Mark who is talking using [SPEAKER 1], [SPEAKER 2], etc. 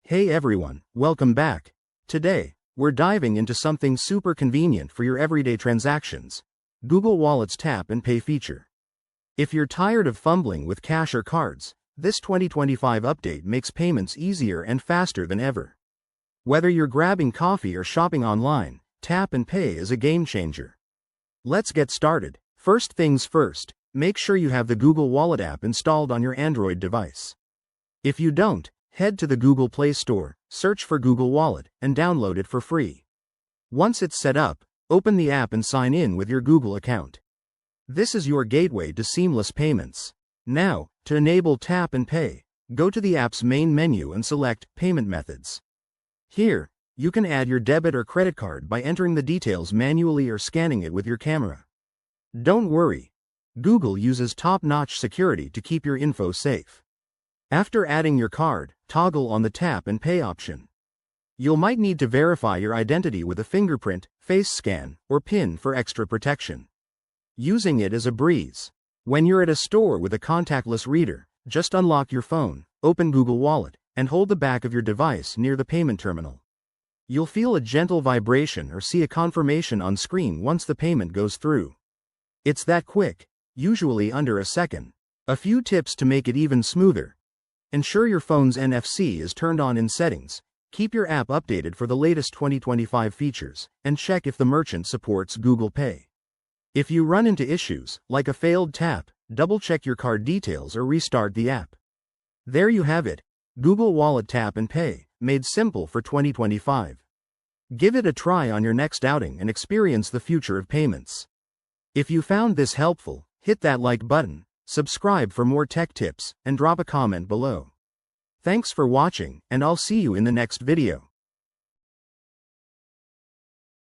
[SPEAKER 1] Hey everyone, welcome back. Today, we're diving into something super convenient for your everyday transactions: Google Wallet's Tap and Pay feature. If you're tired of fumbling with cash or cards, this 2025 update makes payments easier and faster than ever. Whether you're grabbing coffee or shopping online, Tap and Pay is a game changer. Let's get started. First things first, make sure you have the Google Wallet app installed on your Android device. If you don't, head to the Google Play Store, search for Google Wallet, and download it for free. Once it's set up, open the app and sign in with your Google account. This is your gateway to seamless payments. Now, to enable Tap and Pay, go to the app's main menu and select Payment Methods. Here, you can add your debit or credit card by entering the details manually or scanning it with your camera. Don't worry, Google uses top-notch security to keep your info safe. After adding your card, toggle on the Tap and Pay option. You might need to verify your identity with a fingerprint, face scan, or PIN for extra protection. Using it is a breeze. When you're at a store with a contactless reader, just unlock your phone, open Google Wallet, and hold the back of your device near the payment terminal. You'll feel a gentle vibration or see a confirmation on screen once the payment goes through. It's that quick, usually under a second. A few tips to make it even smoother. Ensure your phone's NFC is turned on in settings, keep your app updated for the latest 2025 features, and check if the merchant supports Google Pay. If you run into issues, like a failed tap, double-check your card details or restart the app. There you have it, Google Wallet Tap and Pay, made simple for 2025. Give it a try on your next outing and experience the future of payments. If you found this helpful, hit that like button, subscribe for more tech tips, and drop a comment below. Thanks for watching, and I'll see you in the next video.